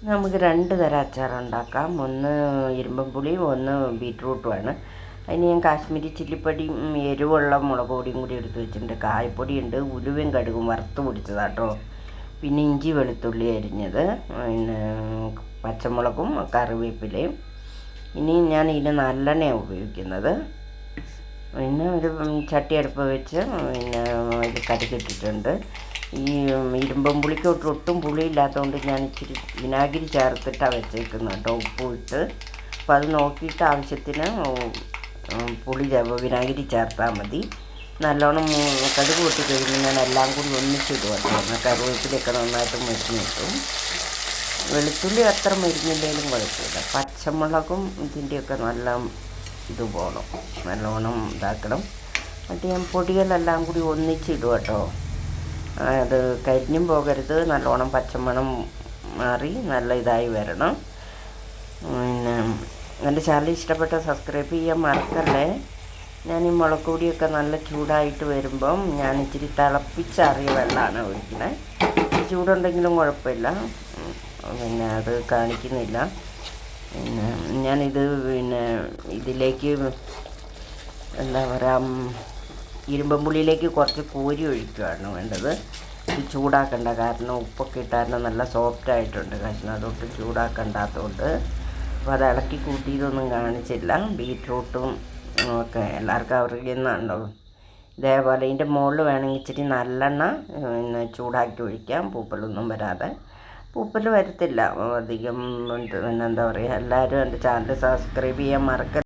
നമുക്ക് രണ്ട് തരം അച്ചാറുണ്ടാക്കാം. ഒന്ന് ഇരുമ്പൻ പുളിയും ഒന്ന് ബീറ്റ്റൂട്ടുമാണ്. അതിന് ഞാൻ കാശ്മീരി ചില്ലിപ്പൊടിയും എരിവുള്ള മുളക് പൊടിയും കൂടി എടുത്ത് വെച്ചിട്ടുണ്ട്. കായപ്പൊടിയുണ്ട്, ഉലുവയും കടുകും വറുത്ത് പൊടിച്ചതാട്ടോ. പിന്നെ ഇഞ്ചി വെളുത്തുള്ളി അരിഞ്ഞത്, പിന്നെ പച്ചമുളകും കറിവേപ്പിലയും. ഇനി ഞാൻ ഇതിന് നല്ലെണ്ണയാണ് ഉപയോഗിക്കുന്നത്. പിന്നെ ഒരു ചട്ടി അടുപ്പ് വെച്ച് പിന്നെ ഇത് കടുകിട്ടിട്ടുണ്ട്. ഈ ഇരുമ്പൻ പുളിക്ക് ഒട്ടും പുളിയില്ലാത്തതുകൊണ്ട് ഞാൻ ഇച്ചിരി വിനാഗിരി ചേർത്തിട്ടാണ് വെച്ചേക്കുന്നത് കേട്ടോ, ഉപ്പും ഇട്ട്. അപ്പോൾ അത് നോക്കിയിട്ട് ആവശ്യത്തിന് പുളി വിനാഗിരി ചേർത്താൽ മതി. നല്ലോണം കടുക് പൊട്ടി കഴിഞ്ഞ് ഞാൻ എല്ലാം കൂടി ഒന്നിച്ചിടുക കേട്ടോ. കറിവേപ്പിലൊക്കെ നന്നായിട്ട് മരിഞ്ഞ് കിട്ടും. വെളുത്തുള്ളി അത്ര മരിഞ്ഞില്ലെങ്കിലും കുഴപ്പമില്ല. പച്ചമുളകും ഇതിൻ്റെയൊക്കെ നല്ല ഇത് പോകണം, നല്ലോണം ഇതാക്കണം. എന്നിട്ട് ഞാൻ പൊടികളെല്ലാം കൂടി ഒന്നിച്ചിടുക കേട്ടോ. അത് കരിഞ്ഞും പോകരുത്, നല്ലോണം പച്ചമണം മാറി നല്ല ഇതായി വരണം. പിന്നെ എൻ്റെ ചാനൽ ഇഷ്ടപ്പെട്ട സബ്സ്ക്രൈബ് ചെയ്യാൻ മറക്കല്ലേ. ഞാൻ ഈ മുളക് പൊടിയൊക്കെ നല്ല ചൂടായിട്ട് വരുമ്പം ഞാൻ ഇച്ചിരി തിളപ്പിച്ചാറിയ വെള്ളമാണ് ഒഴിക്കുന്നത്. ചൂടുണ്ടെങ്കിലും കുഴപ്പമില്ല, പിന്നെ അത് കാണിക്കുന്നില്ല. പിന്നെ ഞാനിത് ഇതിലേക്ക് എന്താ പറയുക, ഇരുമ്പൻ പുളിയിലേക്ക് കുറച്ച് കോരി ഒഴിക്കുകയാണ് വേണ്ടത്. ഇത് ചൂടാക്കണ്ട, കാരണം ഉപ്പൊക്കെ ഇട്ടാൽ നല്ല സോഫ്റ്റായിട്ടുണ്ട് കഷ്ണം. അതൊട്ടും ചൂടാക്കണ്ടാത്തതുകൊണ്ട്. അപ്പോൾ അത് ഇളക്കി കൂട്ടിയതൊന്നും കാണിച്ചില്ല. ബീറ്റ്റൂട്ടും ഒക്കെ എല്ലാവർക്കും അറിയുന്നുണ്ടോ. ഇതേപോലെ ഇതിൻ്റെ മുകളിൽ വേണമെങ്കിൽ ഇച്ചിരി നല്ലെണ്ണ ചൂടാക്കി ഒഴിക്കാം, പൂപ്പലൊന്നും വരാതെ. പൂപ്പൽ വരത്തില്ല അധികം. പിന്നെ എന്താ പറയുക, എല്ലാവരും എൻ്റെ ചാനൽ സബ്സ്ക്രൈബ് ചെയ്യാൻ മറക്കരുത്.